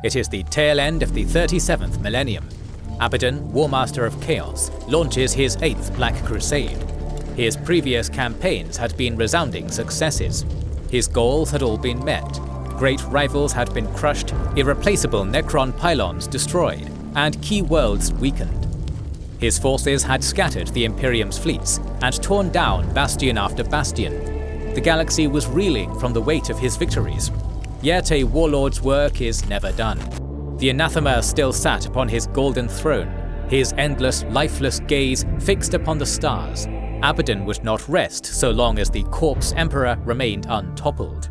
It is the tail end of the 37th millennium. Abaddon, Warmaster of Chaos, launches his 8th Black Crusade. His previous campaigns had been resounding successes. His goals had all been met. Great rivals had been crushed, irreplaceable Necron pylons destroyed, and key worlds weakened. His forces had scattered the Imperium's fleets and torn down bastion after bastion. The galaxy was reeling from the weight of his victories. Yet a warlord's work is never done. The anathema still sat upon his golden throne, his endless, lifeless gaze fixed upon the stars. Abaddon would not rest so long as the corpse emperor remained untoppled.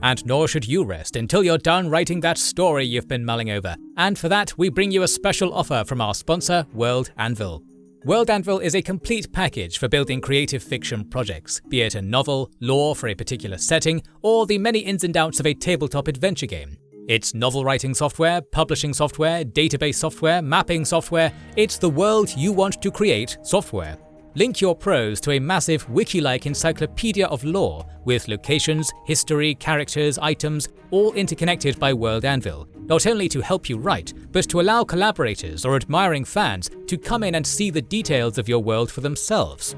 And nor should you rest until you're done writing that story you've been mulling over. And for that, we bring you a special offer from our sponsor, World Anvil. World Anvil is a complete package for building creative fiction projects, be it a novel, lore for a particular setting, or the many ins and outs of a tabletop adventure game. It's novel writing software, publishing software, database software, mapping software. It's the world you want to create software. Link your prose to a massive wiki-like encyclopedia of lore, with locations, history, characters, items, all interconnected by World Anvil, not only to help you write, but to allow collaborators or admiring fans to come in and see the details of your world for themselves.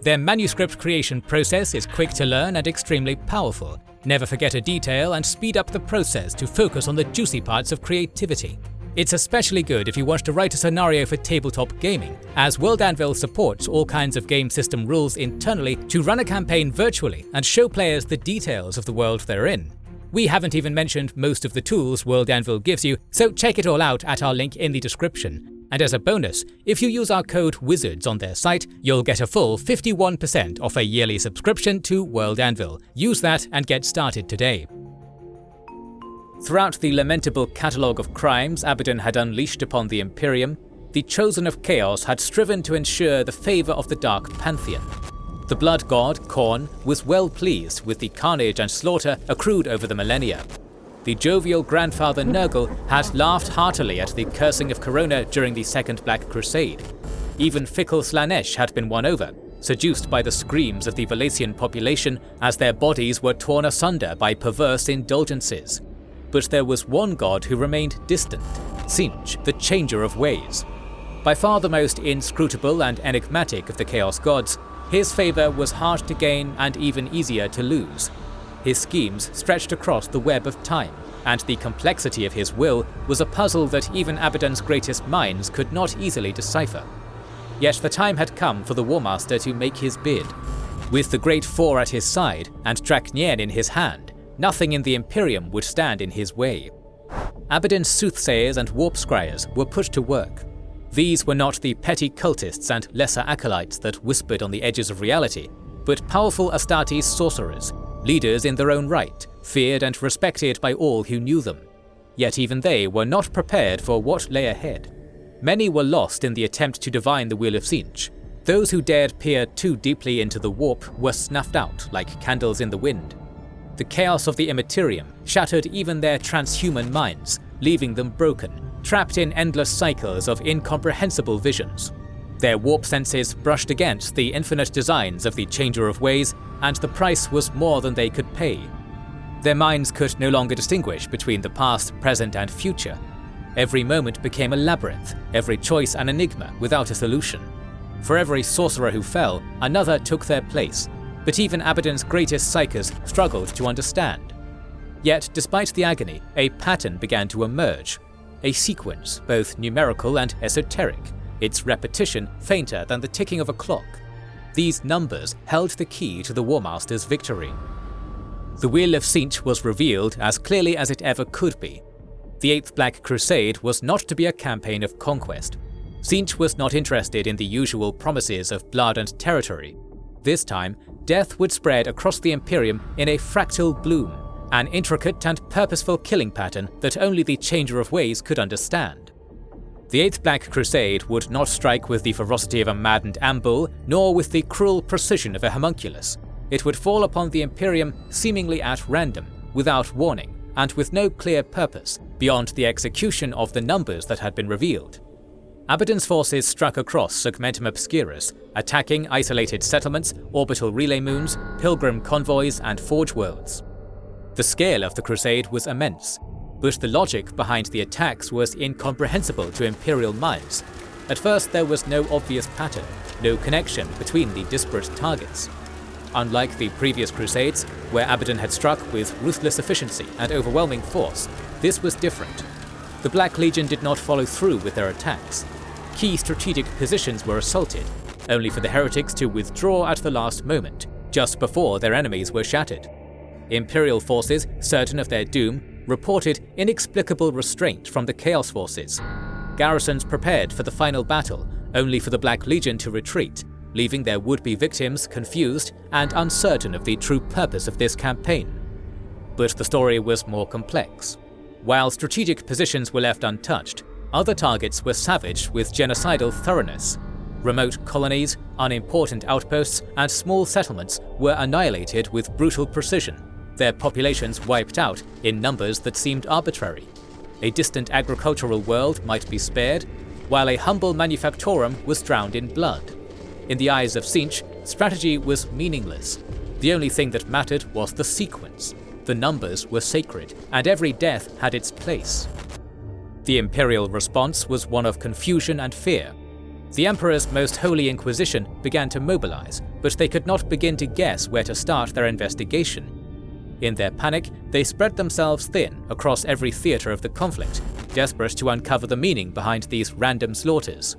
Their manuscript creation process is quick to learn and extremely powerful. Never forget a detail and speed up the process to focus on the juicy parts of creativity. It's especially good if you want to write a scenario for tabletop gaming, as World Anvil supports all kinds of game system rules internally to run a campaign virtually and show players the details of the world they're in. We haven't even mentioned most of the tools World Anvil gives you, so check it all out at our link in the description. And as a bonus, if you use our code WIZARDS on their site, you'll get a full 51% off a yearly subscription to World Anvil. Use that and get started today. Throughout the lamentable catalogue of crimes Abaddon had unleashed upon the Imperium, the Chosen of Chaos had striven to ensure the favour of the Dark Pantheon. The blood god, Khorne, was well pleased with the carnage and slaughter accrued over the millennia. The jovial grandfather Nurgle had laughed heartily at the cursing of Corona during the Second Black Crusade. Even fickle Slaanesh had been won over, seduced by the screams of the Valacian population as their bodies were torn asunder by perverse indulgences. But there was one god who remained distant, Tzeentch, the Changer of Ways. By far the most inscrutable and enigmatic of the Chaos gods, his favour was hard to gain and even easier to lose. His schemes stretched across the web of time, and the complexity of his will was a puzzle that even Abaddon's greatest minds could not easily decipher. Yet the time had come for the Warmaster to make his bid. With the Great Four at his side and Drach'nyen in his hand, nothing in the Imperium would stand in his way. Abaddon's soothsayers and warp scryers were put to work. These were not the petty cultists and lesser acolytes that whispered on the edges of reality, but powerful Astartes sorcerers, leaders in their own right, feared and respected by all who knew them. Yet even they were not prepared for what lay ahead. Many were lost in the attempt to divine the will of Tzeentch. Those who dared peer too deeply into the warp were snuffed out like candles in the wind. The chaos of the Immaterium shattered even their transhuman minds, leaving them broken, trapped in endless cycles of incomprehensible visions. Their warp senses brushed against the infinite designs of the Changer of Ways, and the price was more than they could pay. Their minds could no longer distinguish between the past, present, and future. Every moment became a labyrinth, every choice an enigma without a solution. For every sorcerer who fell, another took their place, but even Abaddon's greatest psychers struggled to understand. Yet, despite the agony, a pattern began to emerge. A sequence, both numerical and esoteric, its repetition fainter than the ticking of a clock. These numbers held the key to the Warmaster's victory. The Will of Tzeentch was revealed as clearly as it ever could be. The Eighth Black Crusade was not to be a campaign of conquest. Tzeentch was not interested in the usual promises of blood and territory. This time, death would spread across the Imperium in a fractal bloom, an intricate and purposeful killing pattern that only the Changer of Ways could understand. The Eighth Black Crusade would not strike with the ferocity of a maddened Ambul, nor with the cruel precision of a homunculus. It would fall upon the Imperium seemingly at random, without warning, and with no clear purpose, beyond the execution of the numbers that had been revealed. Abaddon's forces struck across Segmentum Obscurus, attacking isolated settlements, orbital relay moons, pilgrim convoys, and forge worlds. The scale of the crusade was immense. but the logic behind the attacks was incomprehensible to Imperial minds. At first there was no obvious pattern, no connection between the disparate targets. Unlike the previous Crusades, where Abaddon had struck with ruthless efficiency and overwhelming force, this was different. The Black Legion did not follow through with their attacks. Key strategic positions were assaulted, only for the heretics to withdraw at the last moment, just before their enemies were shattered. Imperial forces, certain of their doom, reported inexplicable restraint from the Chaos forces. Garrisons prepared for the final battle, only for the Black Legion to retreat, leaving their would-be victims confused and uncertain of the true purpose of this campaign. But the story was more complex. While strategic positions were left untouched, other targets were savaged with genocidal thoroughness. Remote colonies, unimportant outposts, and small settlements were annihilated with brutal precision, their populations wiped out in numbers that seemed arbitrary. A distant agricultural world might be spared, while a humble manufactorum was drowned in blood. In the eyes of Tzeentch, strategy was meaningless. The only thing that mattered was the sequence. The numbers were sacred, and every death had its place. The Imperial response was one of confusion and fear. The Emperor's most holy Inquisition began to mobilize, but they could not begin to guess where to start their investigation. In their panic, they spread themselves thin across every theater of the conflict, desperate to uncover the meaning behind these random slaughters.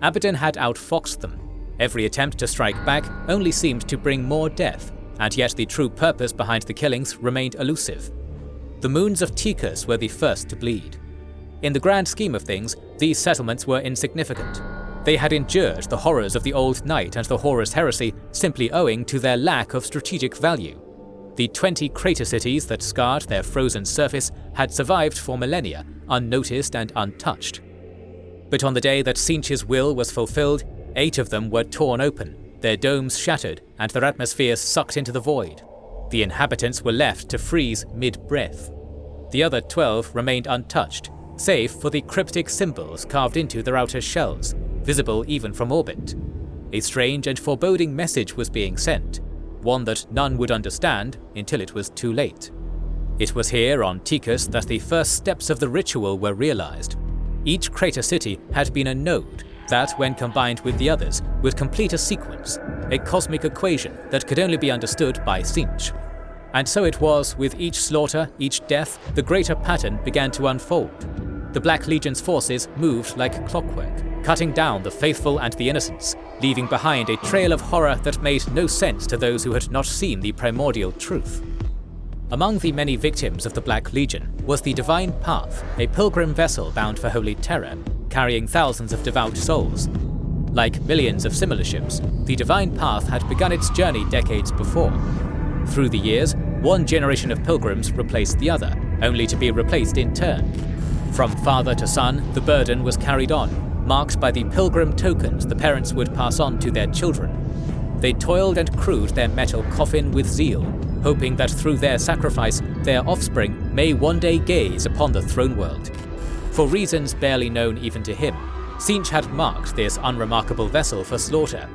Abaddon had outfoxed them. Every attempt to strike back only seemed to bring more death, and yet the true purpose behind the killings remained elusive. The moons of Peithis were the first to bleed. In the grand scheme of things, these settlements were insignificant. They had endured the horrors of the Old Night and the Horus Heresy simply owing to their lack of strategic value. The 20 crater cities that scarred their frozen surface had survived for millennia, unnoticed and untouched. But on the day that Tzeentch's will was fulfilled, 8 of them were torn open, their domes shattered and their atmospheres sucked into the void. The inhabitants were left to freeze mid-breath. The other 12 remained untouched, save for the cryptic symbols carved into their outer shells, visible even from orbit. A strange and foreboding message was being sent, one that none would understand until it was too late. It was here on Peithis that the first steps of the ritual were realized. Each crater city had been a node that, when combined with the others, would complete a sequence, a cosmic equation that could only be understood by Tzeentch. And so it was with each slaughter, each death, the greater pattern began to unfold. The Black Legion's forces moved like clockwork, cutting down the faithful and the innocents, leaving behind a trail of horror that made no sense to those who had not seen the primordial truth. Among the many victims of the Black Legion was the Divine Path, a pilgrim vessel bound for Holy Terror, carrying thousands of devout souls. Like millions of similar ships, the Divine Path had begun its journey decades before. Through the years, one generation of pilgrims replaced the other, only to be replaced in turn. From father to son, the burden was carried on, marked by the pilgrim tokens the parents would pass on to their children. They toiled and crewed their metal coffin with zeal, hoping that through their sacrifice, their offspring may one day gaze upon the throne world. For reasons barely known even to him, Tzeentch had marked this unremarkable vessel for slaughter.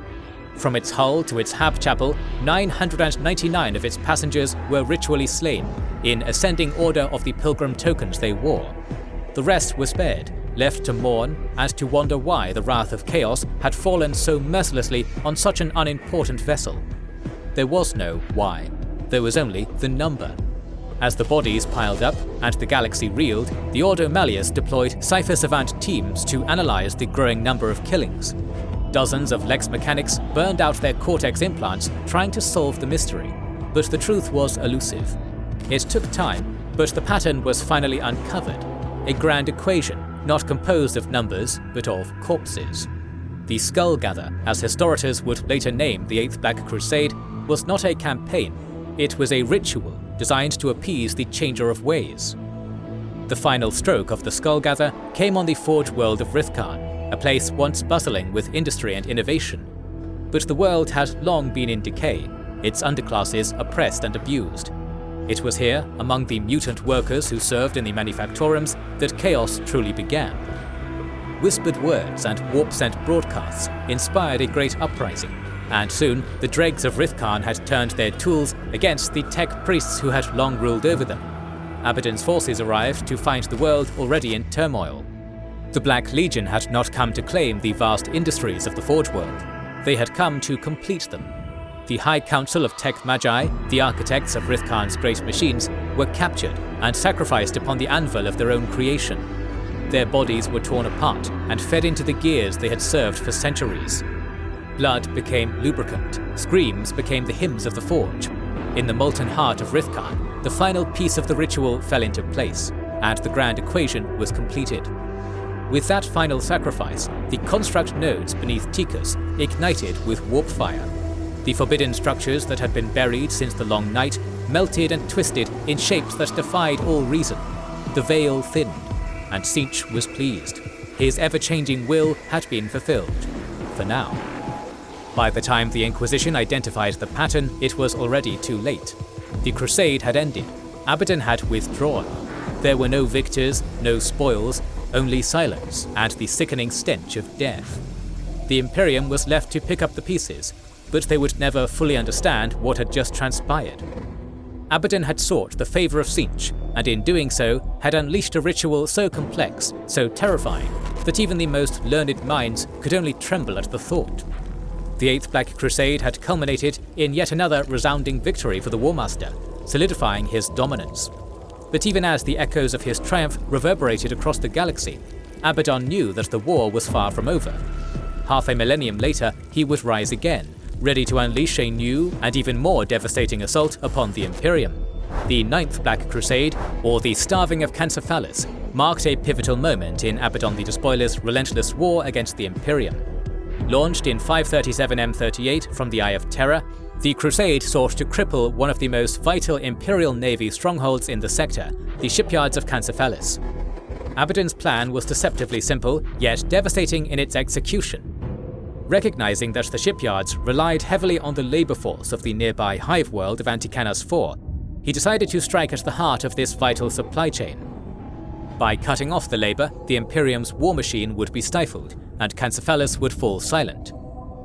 From its hull to its hab chapel, 999 of its passengers were ritually slain, in ascending order of the pilgrim tokens they wore. The rest were spared, left to mourn and to wonder why the wrath of chaos had fallen so mercilessly on such an unimportant vessel. There was no why. There was only the number. As the bodies piled up and the galaxy reeled, the Ordo Malleus deployed Cypher Savant teams to analyze the growing number of killings. Dozens of Lex mechanics burned out their cortex implants trying to solve the mystery, but the truth was elusive. It took time, but the pattern was finally uncovered, a grand equation not composed of numbers but of corpses. The Skullgather, as historians would later name the 8th Black Crusade, was not a campaign. It was a ritual designed to appease the Changer of Ways. The final stroke of the Skullgather came on the forge world of Rithkarn, a place once bustling with industry and innovation. But the world had long been in decay, its underclasses oppressed and abused. It was here, among the mutant workers who served in the manufactorums, that chaos truly began. Whispered words and warp-sent broadcasts inspired a great uprising, and soon the dregs of Rithkarn had turned their tools against the tech priests who had long ruled over them. Abaddon's forces arrived to find the world already in turmoil. The Black Legion had not come to claim the vast industries of the Forge World. They had come to complete them. The High Council of Tech Magi, the architects of Rithkarn's great machines, were captured and sacrificed upon the anvil of their own creation. Their bodies were torn apart and fed into the gears they had served for centuries. Blood became lubricant, screams became the hymns of the Forge. In the molten heart of Rithkarn, the final piece of the ritual fell into place, and the grand equation was completed. With that final sacrifice, the construct nodes beneath Tychus ignited with warp fire. The forbidden structures that had been buried since the long night melted and twisted in shapes that defied all reason. The veil thinned, and Tzeentch was pleased. His ever-changing will had been fulfilled. For now. By the time the Inquisition identified the pattern, it was already too late. The Crusade had ended. Abaddon had withdrawn. There were no victors, no spoils, only silence and the sickening stench of death. The Imperium was left to pick up the pieces, but they would never fully understand what had just transpired. Abaddon had sought the favour of Tzeentch, and in doing so had unleashed a ritual so complex, so terrifying, that even the most learned minds could only tremble at the thought. The Eighth Black Crusade had culminated in yet another resounding victory for the Warmaster, solidifying his dominance. But even as the echoes of his triumph reverberated across the galaxy, Abaddon knew that the war was far from over. Half a millennium later, he would rise again, ready to unleash a new and even more devastating assault upon the Imperium. The Ninth Black Crusade, or the Starving of Cancephalus, marked a pivotal moment in Abaddon the Despoiler's relentless war against the Imperium. Launched in 537 M38 from the Eye of Terror, the Crusade sought to cripple one of the most vital Imperial Navy strongholds in the sector, the shipyards of Cancephalus. Abaddon's plan was deceptively simple, yet devastating in its execution. Recognizing that the shipyards relied heavily on the labor force of the nearby hive world of Anticanas IV, he decided to strike at the heart of this vital supply chain. By cutting off the labor, the Imperium's war machine would be stifled, and Cancephalus would fall silent.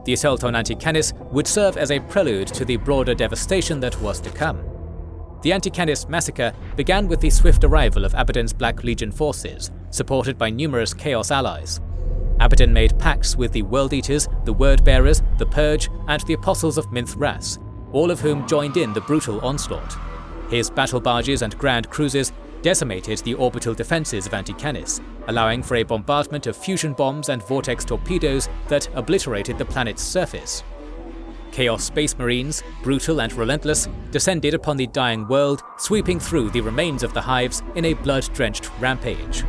The assault on Anticanis would serve as a prelude to the broader devastation that was to come. The Anticanis massacre began with the swift arrival of Abaddon's Black Legion forces, supported by numerous Chaos allies. Abaddon made pacts with the World Eaters, the Word Bearers, the Purge, and the Apostles of Minth-Ras, all of whom joined in the brutal onslaught. His battle barges and grand cruisers decimated the orbital defences of Anticanis, allowing for a bombardment of fusion bombs and vortex torpedoes that obliterated the planet's surface. Chaos Space Marines, brutal and relentless, descended upon the dying world, sweeping through the remains of the hives in a blood-drenched rampage.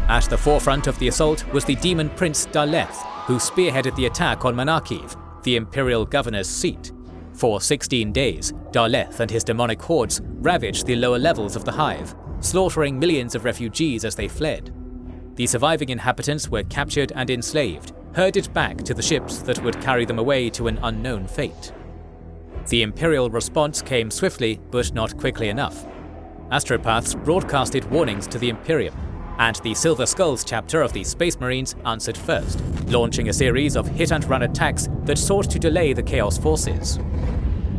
At the forefront of the assault was the demon prince Daleth, who spearheaded the attack on Monarchiv, the Imperial governor's seat. For 16 days, Daleth and his demonic hordes ravaged the lower levels of the hive, slaughtering millions of refugees as they fled. The surviving inhabitants were captured and enslaved, herded back to the ships that would carry them away to an unknown fate. The Imperial response came swiftly, but not quickly enough. Astropaths broadcasted warnings to the Imperium, and the Silver Skulls chapter of the Space Marines answered first, launching a series of hit-and-run attacks that sought to delay the Chaos forces.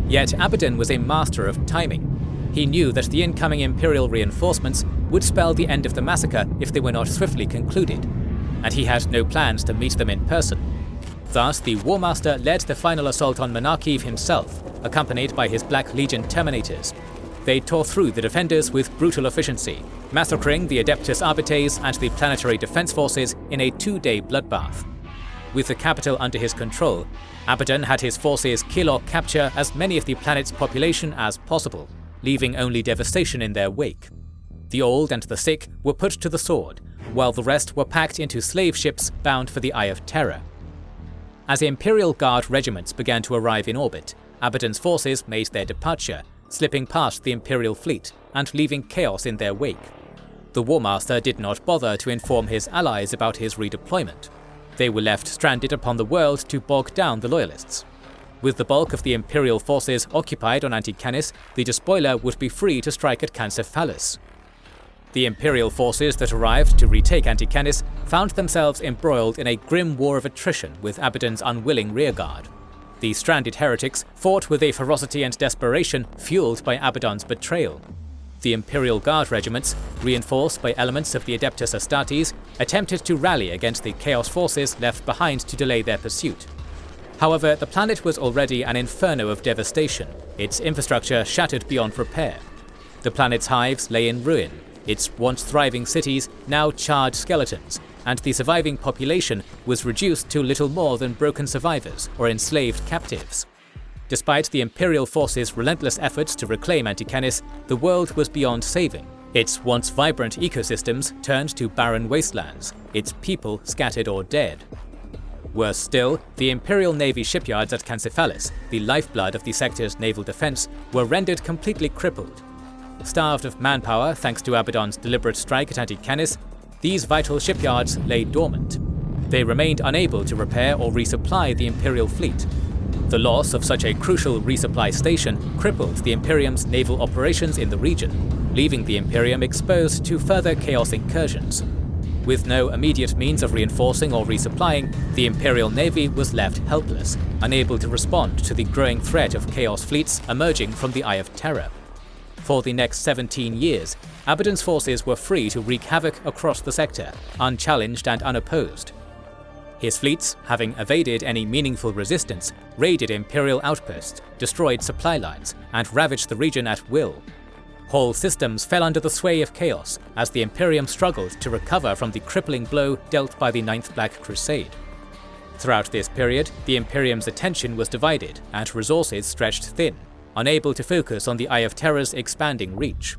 Yet Abaddon was a master of timing. He knew that the incoming Imperial reinforcements would spell the end of the massacre if they were not swiftly concluded, and he had no plans to meet them in person. Thus, the Warmaster led the final assault on Monarchiv himself, accompanied by his Black Legion Terminators. They tore through the defenders with brutal efficiency, massacring the Adeptus Arbites and the Planetary Defense Forces in a 2-day bloodbath. With the capital under his control, Abaddon had his forces kill or capture as many of the planet's population as possible, leaving only devastation in their wake. The old and the sick were put to the sword, while the rest were packed into slave ships bound for the Eye of Terror. As Imperial Guard regiments began to arrive in orbit, Abaddon's forces made their departure, slipping past the Imperial fleet and leaving chaos in their wake. The Warmaster did not bother to inform his allies about his redeployment. They were left stranded upon the world to bog down the Loyalists. With the bulk of the Imperial forces occupied on Anticanis, the Despoiler would be free to strike at Cancephalus. The Imperial forces that arrived to retake Anticanis found themselves embroiled in a grim war of attrition with Abaddon's unwilling rearguard. The stranded heretics fought with a ferocity and desperation fueled by Abaddon's betrayal. The Imperial Guard regiments, reinforced by elements of the Adeptus Astartes, attempted to rally against the Chaos forces left behind to delay their pursuit. However, the planet was already an inferno of devastation, its infrastructure shattered beyond repair. The planet's hives lay in ruin, its once thriving cities now charred skeletons, and the surviving population was reduced to little more than broken survivors or enslaved captives. Despite the Imperial forces' relentless efforts to reclaim Antennis, the world was beyond saving. Its once vibrant ecosystems turned to barren wastelands, its people scattered or dead. Worse still, the Imperial Navy shipyards at Cancephalis, the lifeblood of the sector's naval defense, were rendered completely crippled. Starved of manpower thanks to Abaddon's deliberate strike at Antennis, these vital shipyards lay dormant. They remained unable to repair or resupply the Imperial fleet. The loss of such a crucial resupply station crippled the Imperium's naval operations in the region, leaving the Imperium exposed to further Chaos incursions. With no immediate means of reinforcing or resupplying, the Imperial Navy was left helpless, unable to respond to the growing threat of Chaos fleets emerging from the Eye of Terror. For the next 17 years, Abaddon's forces were free to wreak havoc across the sector, unchallenged and unopposed. His fleets, having evaded any meaningful resistance, raided Imperial outposts, destroyed supply lines, and ravaged the region at will. Whole systems fell under the sway of chaos as the Imperium struggled to recover from the crippling blow dealt by the Ninth Black Crusade. Throughout this period, the Imperium's attention was divided and resources stretched thin, unable to focus on the Eye of Terror's expanding reach.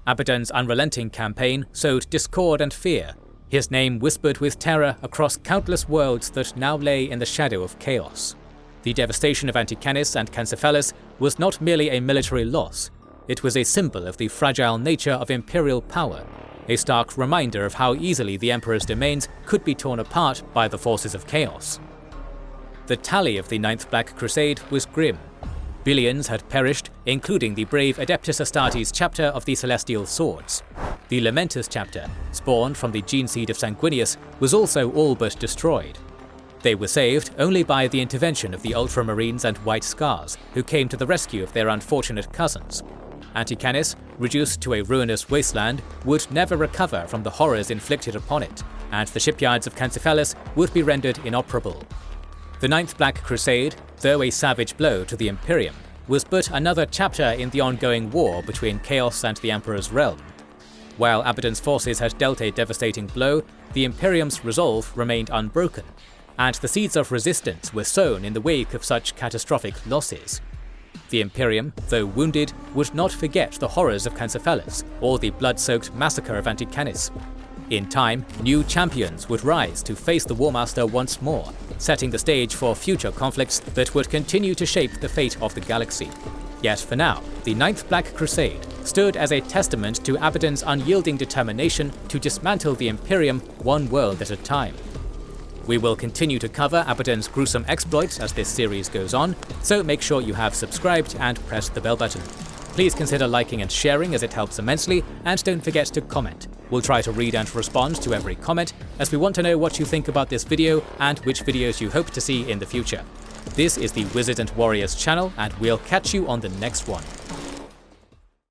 Abaddon's unrelenting campaign sowed discord and fear, his name whispered with terror across countless worlds that now lay in the shadow of chaos. The devastation of Antennis and Cancephalis was not merely a military loss, it was a symbol of the fragile nature of Imperial power, a stark reminder of how easily the Emperor's domains could be torn apart by the forces of chaos. The tally of the Ninth Black Crusade was grim. Billions had perished, including the brave Adeptus Astartes chapter of the Celestial Swords. The Lamentus chapter, spawned from the gene seed of Sanguinius, was also all but destroyed. They were saved only by the intervention of the Ultramarines and White Scars, who came to the rescue of their unfortunate cousins. Antennis, reduced to a ruinous wasteland, would never recover from the horrors inflicted upon it, and the shipyards of Cancephalis would be rendered inoperable. The Ninth Black Crusade, though a savage blow to the Imperium, was but another chapter in the ongoing war between Chaos and the Emperor's realm. While Abaddon's forces had dealt a devastating blow, the Imperium's resolve remained unbroken, and the seeds of resistance were sown in the wake of such catastrophic losses. The Imperium, though wounded, would not forget the horrors of Cancephalis or the blood-soaked massacre of Antennis. In time, new champions would rise to face the Warmaster once more, setting the stage for future conflicts that would continue to shape the fate of the galaxy. Yet for now, the Ninth Black Crusade stood as a testament to Abaddon's unyielding determination to dismantle the Imperium one world at a time. We will continue to cover Abaddon's gruesome exploits as this series goes on, so make sure you have subscribed and pressed the bell button. Please consider liking and sharing as it helps immensely, and don't forget to comment. We'll try to read and respond to every comment, as we want to know what you think about this video and which videos you hope to see in the future. This is the Wizards and Warriors channel, and we'll catch you on the next one.